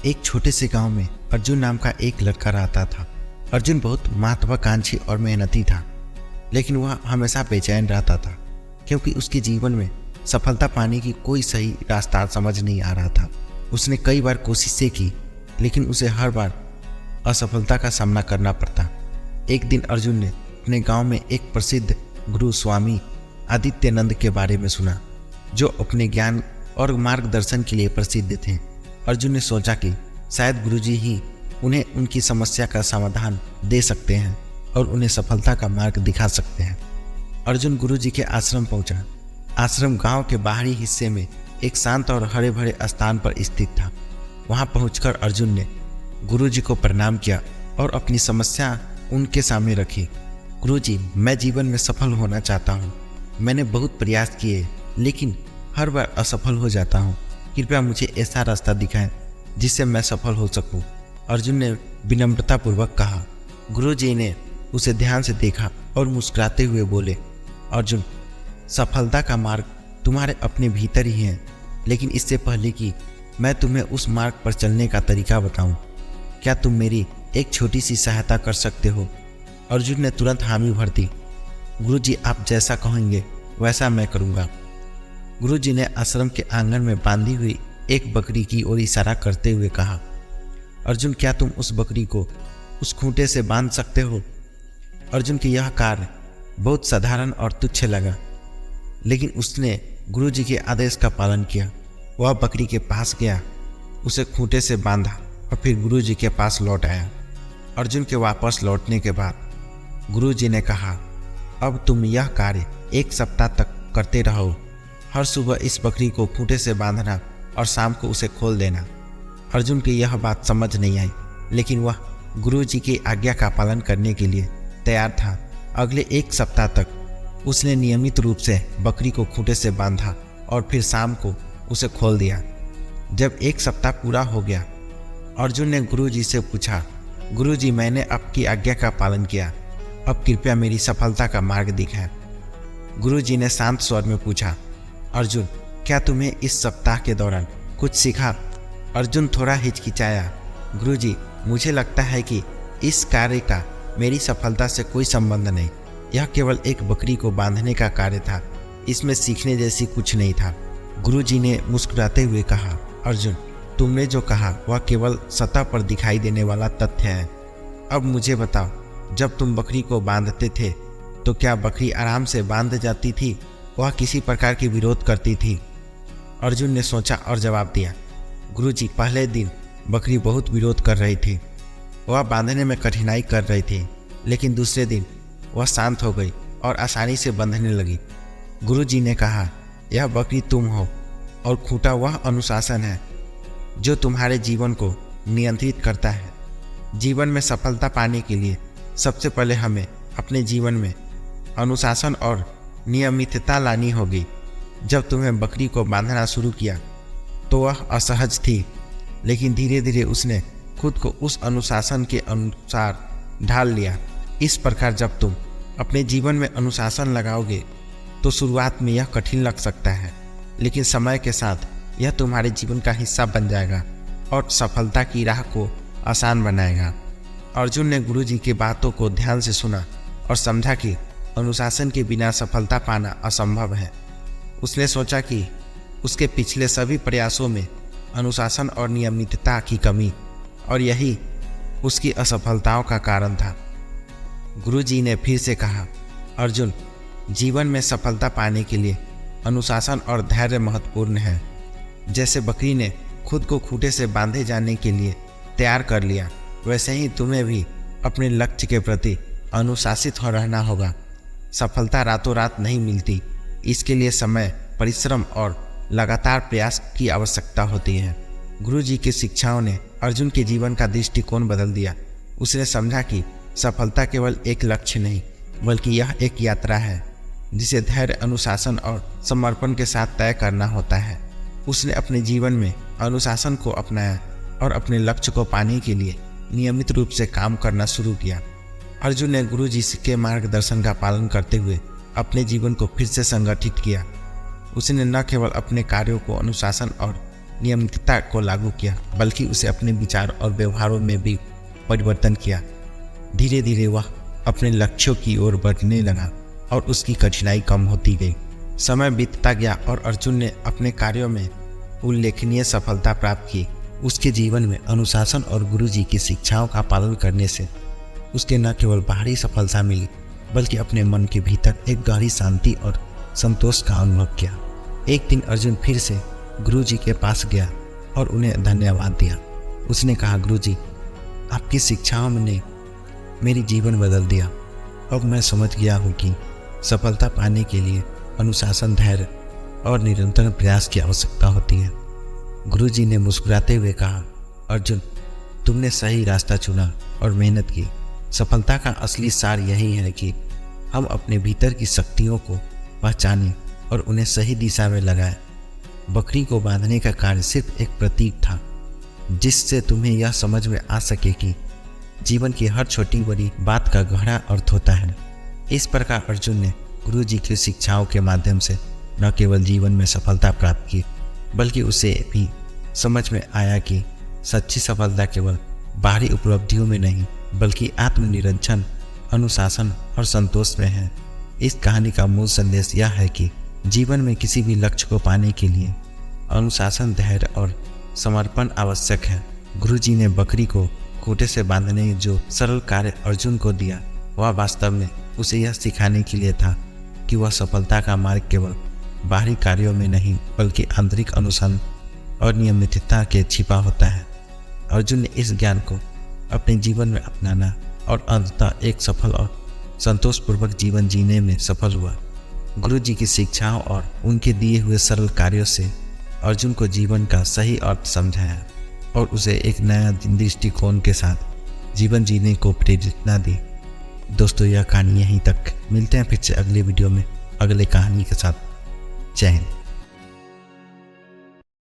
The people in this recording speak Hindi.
एक छोटे से गांव में अर्जुन नाम का एक लड़का रहता था। अर्जुन बहुत महत्वाकांक्षी और मेहनती था, लेकिन वह हमेशा बेचैन रहता था क्योंकि उसके जीवन में सफलता पाने की कोई सही रास्ता समझ नहीं आ रहा था। उसने कई बार कोशिशें की, लेकिन उसे हर बार असफलता का सामना करना पड़ता। एक दिन अर्जुन ने अपने गांव में एक प्रसिद्ध गुरु स्वामी आदित्यानंद के बारे में सुना, जो अपने ज्ञान और मार्गदर्शन के लिए प्रसिद्ध थे। अर्जुन ने सोचा कि शायद गुरुजी ही उन्हें उनकी समस्या का समाधान दे सकते हैं और उन्हें सफलता का मार्ग दिखा सकते हैं। अर्जुन गुरुजी के आश्रम पहुंचा। आश्रम गांव के बाहरी हिस्से में एक शांत और हरे भरे स्थान पर स्थित था। वहां पहुंचकर अर्जुन ने गुरुजी को प्रणाम किया और अपनी समस्या उनके सामने रखी। गुरुजी, मैं जीवन में सफल होना चाहता हूँ। मैंने बहुत प्रयास किए, लेकिन हर बार असफल हो जाता हूँ। कृपया मुझे ऐसा रास्ता दिखाएं जिससे मैं सफल हो सकूं। अर्जुन ने विनम्रतापूर्वक कहा। गुरुजी ने उसे ध्यान से देखा और मुस्कुराते हुए बोले, अर्जुन, सफलता का मार्ग तुम्हारे अपने भीतर ही है, लेकिन इससे पहले कि मैं तुम्हें उस मार्ग पर चलने का तरीका बताऊं, क्या तुम मेरी एक छोटी सी सहायता कर सकते हो? अर्जुन ने तुरंत हामी भर दी। गुरुजी, आप जैसा कहेंगे वैसा मैं करूँगा। गुरुजी ने आश्रम के आंगन में बांधी हुई एक बकरी की ओर इशारा करते हुए कहा, अर्जुन, क्या तुम उस बकरी को उस खूंटे से बांध सकते हो? अर्जुन की यह कार्य बहुत साधारण और तुच्छ लगा, लेकिन उसने गुरुजी के आदेश का पालन किया। वह बकरी के पास गया, उसे खूंटे से बांधा और फिर गुरुजी के पास लौट आया। अर्जुन के वापस लौटने के बाद गुरुजी ने कहा, अब तुम यह कार्य 1 सप्ताह तक करते रहो। हर सुबह इस बकरी को खूंटे से बांधना और शाम को उसे खोल देना। अर्जुन की यह बात समझ नहीं आई, लेकिन वह गुरुजी की आज्ञा का पालन करने के लिए तैयार था। अगले 1 सप्ताह तक उसने नियमित रूप से बकरी को खूंटे से बांधा और फिर शाम को उसे खोल दिया। जब 1 सप्ताह पूरा हो गया, अर्जुन ने गुरुजी से पूछा, गुरुजी, मैंने आपकी आज्ञा का पालन किया, अब कृपया मेरी सफलता का मार्ग दिखाएं। गुरुजी ने शांत स्वर में पूछा, अर्जुन, क्या तुम्हें इस सप्ताह के दौरान कुछ सीखा? अर्जुन थोड़ा हिचकिचाया। गुरुजी, मुझे लगता है कि इस कार्य का मेरी सफलता से कोई संबंध नहीं। यह केवल एक बकरी को बांधने का कार्य था। इसमें सीखने जैसी कुछ नहीं था। गुरुजी ने मुस्कुराते हुए कहा, अर्जुन, तुमने जो कहा वह केवल सतह पर दिखाई देने वाला तथ्य है। अब मुझे बताओ, जब तुम बकरी को बांधते थे तो क्या बकरी आराम से बांध जाती थी? वह किसी प्रकार की विरोध करती थी? अर्जुन ने सोचा और जवाब दिया, गुरुजी, पहले दिन बकरी बहुत विरोध कर रही थी। वह बांधने में कठिनाई कर रही थी, लेकिन दूसरे दिन वह शांत हो गई और आसानी से बंधने लगी। गुरुजी ने कहा, यह बकरी तुम हो और खूंटा वह अनुशासन है जो तुम्हारे जीवन को नियंत्रित करता है। जीवन में सफलता पाने के लिए सबसे पहले हमें अपने जीवन में अनुशासन और नियमितता लानी होगी। जब तुम्हें बकरी को बांधना शुरू किया तो वह असहज थी, लेकिन धीरे धीरे उसने खुद को उस अनुशासन के अनुसार ढाल लिया। इस प्रकार जब तुम अपने जीवन में अनुशासन लगाओगे तो शुरुआत में यह कठिन लग सकता है, लेकिन समय के साथ यह तुम्हारे जीवन का हिस्सा बन जाएगा और सफलता की राह को आसान बनाएगा। अर्जुन ने गुरुजी की बातों को ध्यान से सुना और समझा कि अनुशासन के बिना सफलता पाना असंभव है। उसने सोचा कि उसके पिछले सभी प्रयासों में अनुशासन और नियमितता की कमी और यही उसकी असफलताओं का कारण था। गुरुजी ने फिर से कहा, अर्जुन, जीवन में सफलता पाने के लिए अनुशासन और धैर्य महत्वपूर्ण है। जैसे बकरी ने खुद को खूंटे से बांधे जाने के लिए तैयार कर लिया, वैसे ही तुम्हें भी अपने लक्ष्य के प्रति अनुशासित हो रहना होगा। सफलता रातों रात नहीं मिलती, इसके लिए समय, परिश्रम और लगातार प्रयास की आवश्यकता होती है। गुरुजी की शिक्षाओं ने अर्जुन के जीवन का दृष्टिकोण बदल दिया। उसने समझा कि सफलता केवल एक लक्ष्य नहीं, बल्कि यह एक यात्रा है जिसे धैर्य, अनुशासन और समर्पण के साथ तय करना होता है। उसने अपने जीवन में अनुशासन को अपनाया और अपने लक्ष्य को पाने के लिए नियमित रूप से काम करना शुरू किया। अर्जुन ने गुरुजी के मार्गदर्शन का पालन करते हुए अपने जीवन को फिर से संगठित किया। उसने न केवल अपने कार्यों को अनुशासन और नियमितता को लागू किया, बल्कि उसे अपने विचार और व्यवहारों में भी परिवर्तन किया। धीरे धीरे वह अपने लक्ष्यों की ओर बढ़ने लगा और उसकी कठिनाई कम होती गई। समय बीतता गया और अर्जुन ने अपने कार्यों में उल्लेखनीय सफलता प्राप्त की। उसके जीवन में अनुशासन और गुरुजी की शिक्षाओं का पालन करने से उसके न केवल बाहरी सफलता मिली, बल्कि अपने मन के भीतर एक गहरी शांति और संतोष का अनुभव किया। एक दिन अर्जुन फिर से गुरुजी के पास गया और उन्हें धन्यवाद दिया। उसने कहा, गुरुजी, आपकी शिक्षाओं ने मेरी जीवन बदल दिया। अब मैं समझ गया हूँ कि सफलता पाने के लिए अनुशासन, धैर्य और निरंतर प्रयास की आवश्यकता होती है। गुरुजी ने मुस्कुराते हुए कहा, अर्जुन, तुमने सही रास्ता चुना और मेहनत की। सफलता का असली सार यही है कि हम अपने भीतर की शक्तियों को पहचानें और उन्हें सही दिशा में लगाएं। बकरी को बांधने का कार्य सिर्फ एक प्रतीक था, जिससे तुम्हें यह समझ में आ सके कि जीवन की हर छोटी बड़ी बात का गहरा अर्थ होता है। इस प्रकार अर्जुन ने गुरुजी की शिक्षाओं के माध्यम से न केवल जीवन में सफलता प्राप्त की, बल्कि उसे भी समझ में आया कि सच्ची सफलता केवल बाहरी उपलब्धियों में नहीं, बल्कि आत्मनिरीक्षण, अनुशासन और संतोष में है। इस कहानी का मूल संदेश यह है कि जीवन में किसी भी लक्ष्य को पाने के लिए अनुशासन, धैर्य और समर्पण आवश्यक है। गुरुजी ने बकरी को खूंटे से बांधने जो सरल कार्य अर्जुन को दिया, वह वास्तव में उसे यह सिखाने के लिए था कि वह सफलता का मार्ग केवल बाहरी कार्यों में नहीं, बल्कि आंतरिक अनुशासन और नियमितता के छिपा होता है। अर्जुन ने इस ज्ञान को अपने जीवन में अपनाना और अंततः एक सफल और संतोषपूर्वक जीवन जीने में सफल हुआ। गुरुजी की शिक्षाओं और उनके दिए हुए सरल कार्यों से अर्जुन को जीवन का सही अर्थ समझाया और उसे एक नया दृष्टिकोण के साथ जीवन जीने को प्रेरणा दी। दोस्तों, यह कहानी यहीं तक। मिलते हैं फिर से अगले वीडियो में अगले कहानी के साथ। जय हिंद।